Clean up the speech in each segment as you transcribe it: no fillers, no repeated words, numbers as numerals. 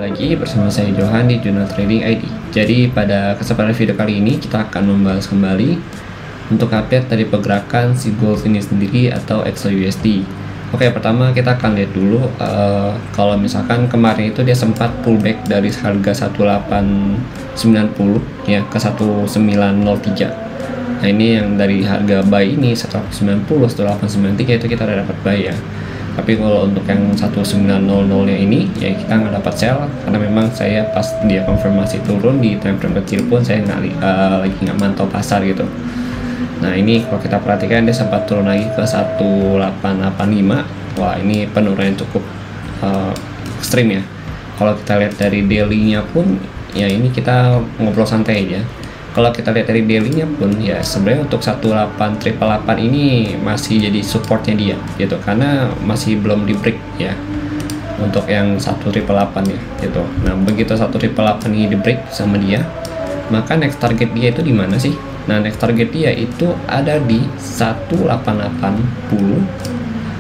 lagi bersama saya Johan di Jurnal Trading ID. Jadi pada kesempatan video kali ini kita akan membahas kembali untuk update dari pergerakan si gold ini sendiri atau XAUUSD. Oke, pertama kita akan lihat dulu kalau misalkan kemarin itu dia sempat pullback dari harga 1890 ya ke 1903. Nah ini yang dari harga buy ini 190 1893 itu kita udah dapat buy ya. Tapi kalau untuk yang 1900 nya ini ya kita nggak dapat sell karena memang saya pas dia konfirmasi turun di time frame kecil pun saya lagi nggak mantau pasar gitu. Nah ini kalau kita perhatikan dia sempat turun lagi ke 1885. Wah ini penurunan cukup ekstrim ya. Kalau kita lihat dari daily-nya pun ya ini kita ngobrol santai aja. Kalau kita lihat dari daily-nya pun ya sebenarnya untuk 18888 ini masih jadi supportnya dia gitu karena masih belum di break ya untuk yang 188 ya gitu. Nah begitu 188 ini di break sama dia, maka next target dia itu di mana sih? Nah next target dia itu ada di 1880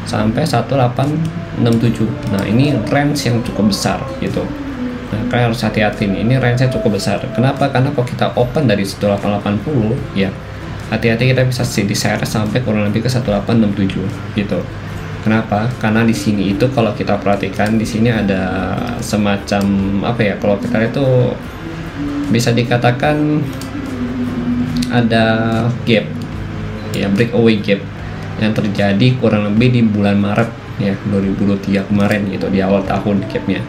sampai 1867. Nah ini range yang cukup besar gitu. Nah, kalian harus hati-hati nih, ini range-nya cukup besar. Kenapa? Karena kalau kita open dari 1880 ya, hati-hati kita bisa diseret sampai kurang lebih ke 1867 gitu. Kenapa? Karena di sini itu kalau kita perhatikan di sini ada semacam apa ya? Kalau kita lihat itu bisa dikatakan ada gap ya, breakaway gap yang terjadi kurang lebih di bulan Maret ya 2023 kemarin gitu, di awal tahun gapnya.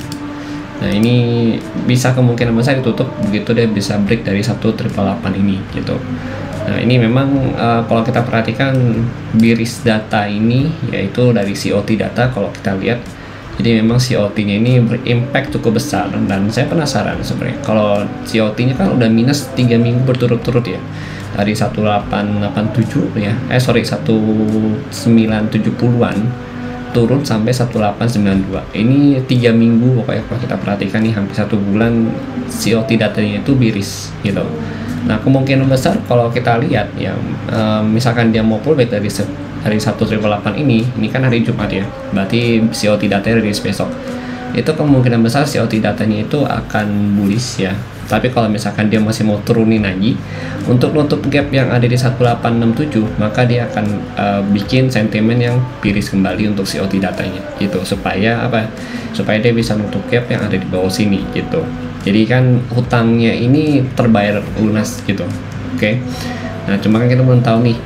Nah ini bisa kemungkinan besar ditutup begitu dia bisa break dari 1888 ini gitu. Nah ini memang kalau kita perhatikan bearish data ini yaitu dari COT data kalau kita lihat. Jadi memang COT nya ini berimpact cukup besar dan saya penasaran sebenarnya kalau COT nya kan udah minus 3 minggu berturut-turut ya. Dari 1887 ya 1970-an turun sampai 1892. Ini 3 minggu pokoknya kalau kita perhatikan nih hampir 1 bulan COT datanya itu bearish gitu. Nah kemungkinan besar kalau kita lihat ya misalkan dia mau pullback dari 1888 ini kan hari Jumat ya, berarti COT datanya rilis besok. Itu kemungkinan besar COT datanya itu akan bullish ya. Tapi kalau misalkan dia masih mau turunin lagi untuk nutup gap yang ada di 1867, maka dia akan bikin sentimen yang bearish kembali untuk COT datanya gitu, supaya apa? Supaya dia bisa nutup gap yang ada di bawah sini gitu. Jadi kan hutangnya ini terbayar lunas gitu. Oke. Nah, cuma kan kita belum tahu nih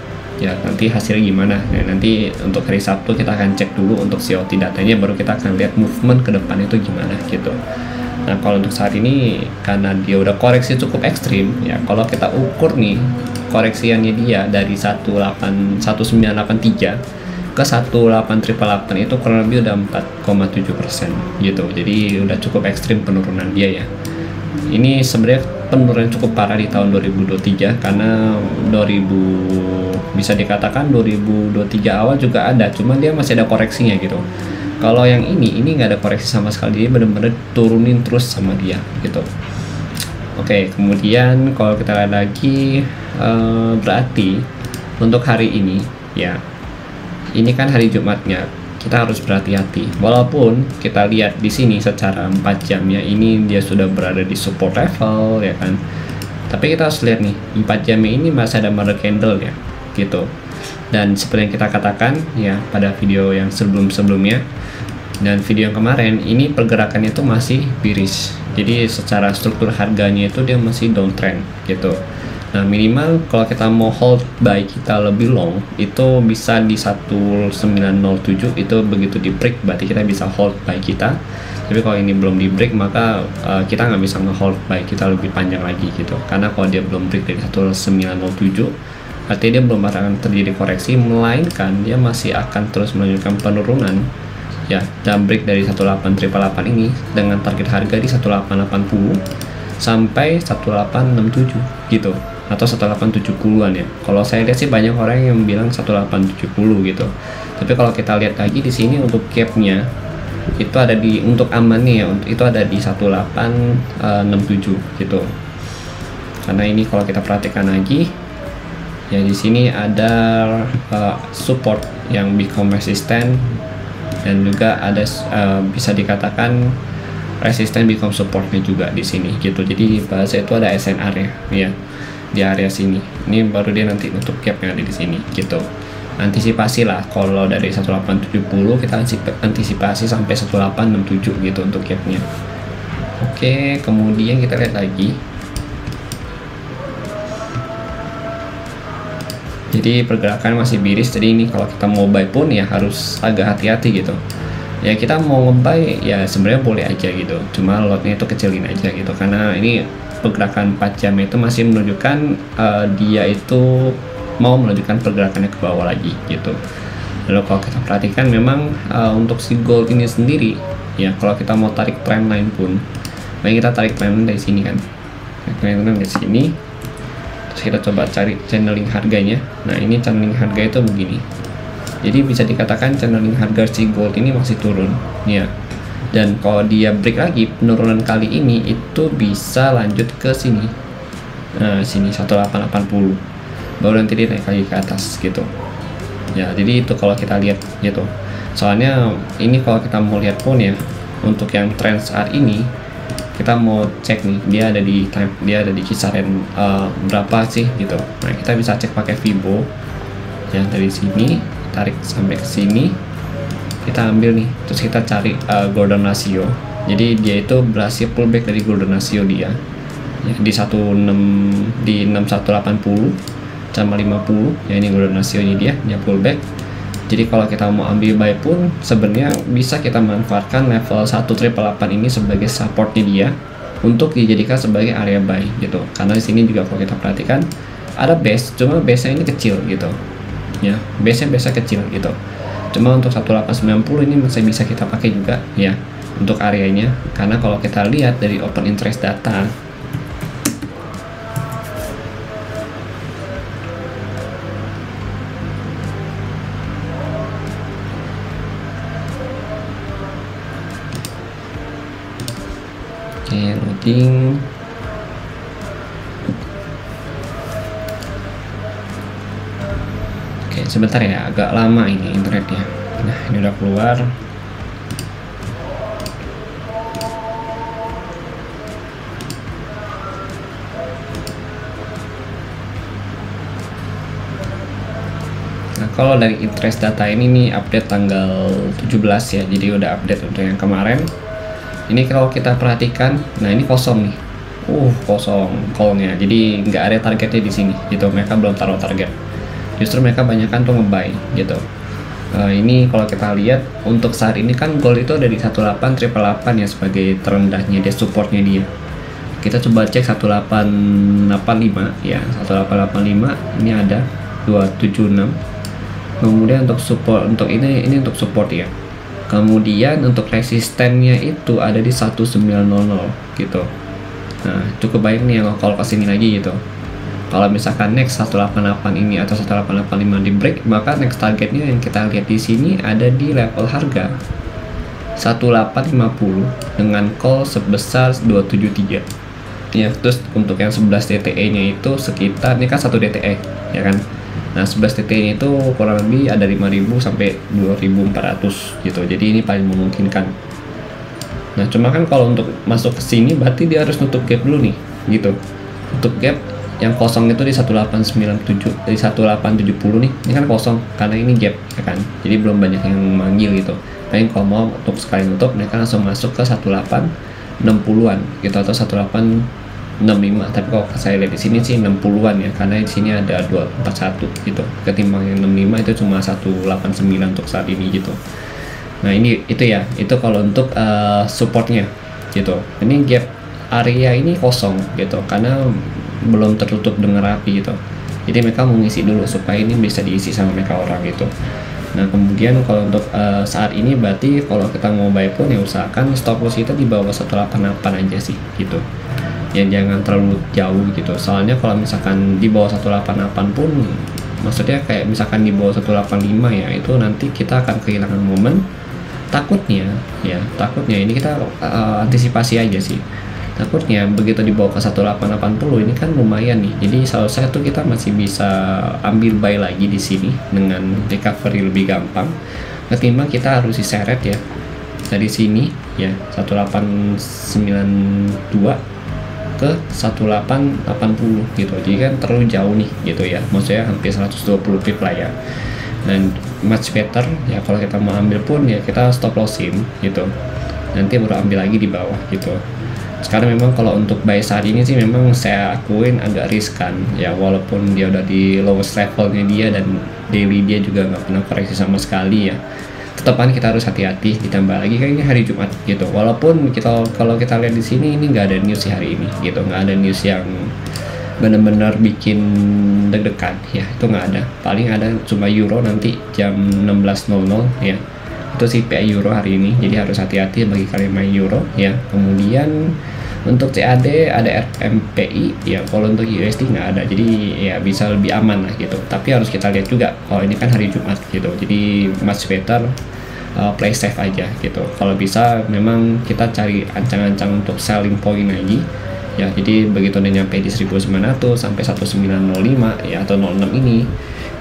ya nanti hasilnya gimana. Nah, nanti untuk hari Sabtu kita akan cek dulu untuk COT datanya, baru kita akan lihat movement ke depan itu gimana gitu. Nah kalau untuk saat ini karena dia udah koreksi cukup ekstrim ya, kalau kita ukur nih koreksiannya dia dari 1983 ke 18888 itu kurang lebih udah 4,7% gitu. Jadi udah cukup ekstrim penurunan dia ya. Ini sebenarnya penurunan cukup parah di tahun 2023 karena bisa dikatakan 2023 awal juga ada, cuman dia masih ada koreksinya gitu. Kalau yang ini nggak ada koreksi sama sekali, dia benar-benar turunin terus sama dia gitu. Oke, kemudian kalau kita lihat lagi berarti untuk hari ini ya, ini kan hari Jumatnya, kita harus berhati-hati. Walaupun kita lihat di sini secara 4 jamnya ini dia sudah berada di support level ya kan, tapi kita harus lihat nih 4 jamnya ini masih ada mother candle ya gitu. Dan seperti yang kita katakan ya pada video yang sebelumnya dan video yang kemarin, ini pergerakannya itu masih bearish. Jadi secara struktur harganya itu dia masih downtrend gitu. Nah minimal kalau kita mau hold buy kita lebih long itu bisa di 1907 itu, begitu di break berarti kita bisa hold buy kita. Tapi kalau ini belum di break maka kita nggak bisa nge-hold buy kita lebih panjang lagi gitu. Karena kalau dia belum break dari 1907 artinya dia belum akan terjadi koreksi, melainkan dia masih akan terus melanjutkan penurunan ya, dan break dari 18888 ini dengan target harga di 1880 sampai 1867 gitu, atau 1870-an ya. Kalau saya lihat sih banyak orang yang bilang 1870 gitu. Tapi kalau kita lihat lagi di sini untuk gapnya itu ada di, untuk amannya ya, itu ada di 1867 gitu. Karena ini kalau kita perhatikan lagi ya, di sini ada support yang become resistant dan juga ada bisa dikatakan resisten become supportnya juga di sini gitu. Jadi bahasa itu ada SNR ya di area sini. Ini baru dia nanti nutup gap yang ada di sini gitu. Antisipasi lah, kalau dari 1870 kita antisipasi sampai 1867 gitu untuk gapnya. Oke, kemudian kita lihat lagi. Jadi pergerakan masih biris, jadi ini kalau kita mau buy pun ya harus agak hati-hati gitu. Ya kita mau nge-buy ya sebenarnya boleh aja gitu, cuma lotnya itu kecilin aja gitu, karena ini pergerakan 4 jam itu masih menunjukkan dia itu mau menunjukkan pergerakannya ke bawah lagi gitu. Lalu kalau kita perhatikan memang untuk si gold ini sendiri ya, kalau kita mau tarik trendline pun, baik kita tarik trendline dari sini kan, trendline dari sini. Kita coba cari channeling harganya. Nah ini channeling harga itu begini, jadi bisa dikatakan channeling harga si gold ini masih turun ya, dan kalau dia break lagi penurunan kali ini itu bisa lanjut ke sini. Nah sini 1880 baru nanti dia naik lagi ke atas gitu ya. Jadi itu kalau kita lihat gitu, soalnya ini kalau kita mau lihat pun ya, untuk yang trend saat ini kita mau cek nih dia ada di kisaran berapa sih gitu. Nah kita bisa cek pakai Fibo ya, dari sini tarik sampai ke sini, kita ambil nih, terus kita cari golden ratio. Jadi dia itu berhasil pullback dari golden ratio dia ya, di 6180 sama 50 ya, ini golden ratio nya dia pullback. Jadi kalau kita mau ambil buy pun sebenarnya bisa kita manfaatkan level 1888 ini sebagai supportnya dia untuk dijadikan sebagai area buy gitu. Karena di sini juga kalau kita perhatikan ada base, cuma base ini kecil gitu ya, base kecil gitu. Cuma untuk 1890 ini masih bisa kita pakai juga ya untuk areanya, karena kalau kita lihat dari open interest data loading. Oke, sebentar ya, agak lama ini internetnya. Nah, ini udah keluar. Nah, kalau dari interest data ini nih update tanggal 17 ya, jadi udah update untuk yang kemarin. Ini kalau kita perhatikan, nah ini kosong nih, kosong call-nya, jadi nggak ada targetnya di sini gitu. Mereka belum taruh target, justru mereka banyakkan tuh nge-buy gitu. Ini kalau kita lihat untuk saat ini kan gold itu ada di 1888 ya sebagai terendahnya dia, supportnya dia. Kita coba cek 1885 ya, 1885 ini ada 276. Kemudian untuk support, untuk ini untuk support ya. Kemudian untuk resistennya itu ada di 1900 gitu. Nah cukup baik nih kalau kesini lagi gitu. Kalau misalkan next 188 ini atau 1885 di break, maka next targetnya yang kita lihat di sini ada di level harga 1850 dengan call sebesar 273 ya. Terus untuk yang 11 DTE nya itu sekitar, ini kan 1 DTE ya kan. Nah 11 DTE nya itu kurang lebih ada 5000 sampai 2400 gitu, jadi ini paling memungkinkan. Nah cuma kan kalau untuk masuk ke sini berarti dia harus nutup gap dulu nih gitu. Nutup gap yang kosong itu di 1897, dari 1870 nih, ini kan kosong karena ini gap ya kan, jadi belum banyak yang manggil gitu. Paling kalau mau untuk sekali nutup mereka langsung masuk ke 1860-an gitu atau 1865, tapi kalau saya lihat di sini sih 60-an ya, karena di sini ada 241 gitu, ketimbang yang 65 itu cuma 189 untuk saat ini gitu. Nah ini itu ya, itu kalau untuk supportnya gitu. Ini gap area ini kosong gitu karena belum tertutup dengan rapi gitu, jadi mereka mau ngisi dulu supaya ini bisa diisi sama mereka orang gitu. Nah kemudian kalau untuk saat ini berarti kalau kita mau buy pun ya usahakan stop loss kita di bawah 188 aja sih gitu ya, jangan terlalu jauh gitu. Soalnya kalau misalkan di bawah 188 pun, maksudnya kayak misalkan di bawah 185 ya, itu nanti kita akan kehilangan momen. Takutnya ini kita antisipasi aja sih. Takutnya begitu dibawa ke 1880 ini kan lumayan nih, jadi seharusnya tuh kita masih bisa ambil buy lagi di sini dengan recovery lebih gampang ketimbang kita harus diseret ya dari sini ya 1892 ke 1880 gitu, jadi kan terlalu jauh nih gitu ya, maksudnya hampir 120 pip lah ya. Dan much better ya kalau kita mau ambil pun ya kita stop lossin gitu, nanti baru ambil lagi di bawah gitu. Sekarang memang kalau untuk buy saat ini sih memang saya akuin agak riskan ya, walaupun dia udah di lowest levelnya dia dan daily dia juga nggak pernah koreksi sama sekali ya, tetapan kita harus hati-hati. Ditambah lagi kan ini hari Jumat gitu, walaupun kalau kita lihat di sini ini nggak ada news di hari ini gitu, nggak ada news yang benar-benar bikin deg-degan ya, itu nggak ada. Paling ada cuma euro nanti jam 16.00 ya, itu CPI euro hari ini, jadi harus hati-hati bagi kalian main euro ya. Kemudian untuk CAD ada RMPI ya, kalau untuk USD nggak ada, jadi ya bisa lebih aman lah gitu. Tapi harus kita lihat juga, oh ini kan hari Jumat gitu, jadi much better play safe aja gitu. Kalau bisa memang kita cari ancang-ancang untuk selling point lagi ya, jadi begitu udah nyampe di 1900 sampai 1905 ya atau 06 ini,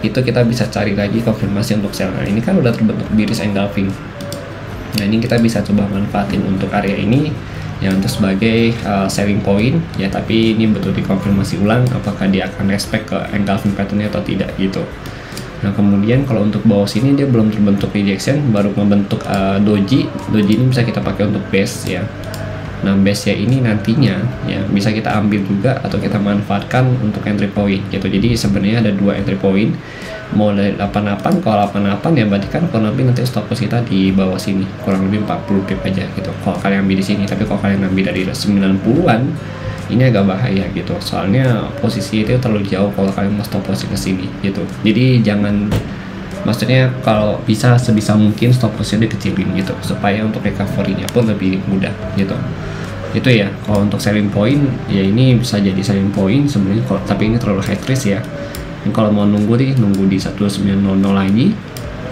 itu kita bisa cari lagi konfirmasi untuk sell. Nah ini kan udah terbentuk bearish engulfing, nah ini kita bisa coba manfaatin untuk area ini ya untuk sebagai selling point ya, tapi ini betul dikonfirmasi ulang apakah dia akan respect ke engulfing patternnya atau tidak gitu. Nah kemudian kalau untuk bawah sini dia belum terbentuk rejection, baru membentuk doji ini bisa kita pakai untuk base ya. Nah base ya ini nantinya ya bisa kita ambil juga atau kita manfaatkan untuk entry point gitu. Jadi sebenarnya ada dua entry point, mau dari 88, kalau 88 ya berarti kan kurang lebih nanti stop loss kita di bawah sini kurang lebih 40 pip aja gitu kalau kalian ambil di sini. Tapi kalau kalian ambil dari 90-an ini agak bahaya gitu, soalnya posisi itu terlalu jauh kalau kalian mau stop loss ke sini gitu. Jadi jangan, maksudnya kalau bisa sebisa mungkin stop lossnya dikecilin gitu supaya untuk recovery-nya pun lebih mudah gitu. Itu ya kalau untuk selling point ya, ini bisa jadi selling point sebenarnya, tapi ini terlalu high risk ya. Dan kalau mau nunggu di 1900 lagi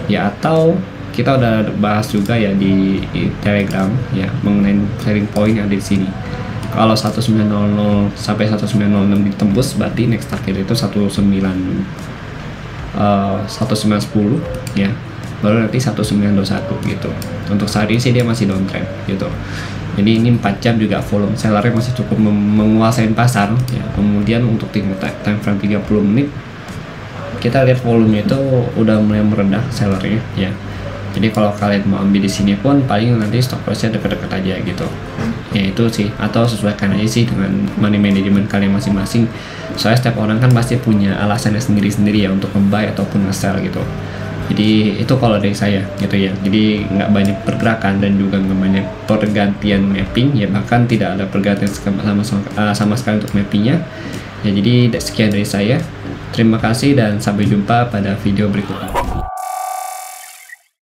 ya, atau kita udah bahas juga ya di Telegram ya mengenai selling point yang ada di sini. Kalau 1900 sampai 1906 ditembus berarti next target itu 1910 ya, baru nanti 1921 gitu. Untuk saat ini sih dia masih downtrend gitu, jadi ini 4 jam juga volume sellernya masih cukup menguasai pasar ya. Kemudian untuk time frame 30 menit kita lihat volume itu udah mulai meredah sellernya ya. Jadi kalau kalian mau ambil di sini pun paling nanti stop lossnya dekat-dekat aja gitu ya, itu sih. Atau sesuaikan aja sih dengan money management kalian masing-masing, soalnya setiap orang kan pasti punya alasannya sendiri-sendiri ya untuk nge-buy ataupun nge-sell gitu. Jadi itu kalau dari saya gitu ya, jadi nggak banyak pergerakan dan juga nggak banyak pergantian mapping ya, bahkan tidak ada pergantian sama sekali untuk mappingnya ya. Jadi sekian dari saya, terima kasih dan sampai jumpa pada video berikutnya.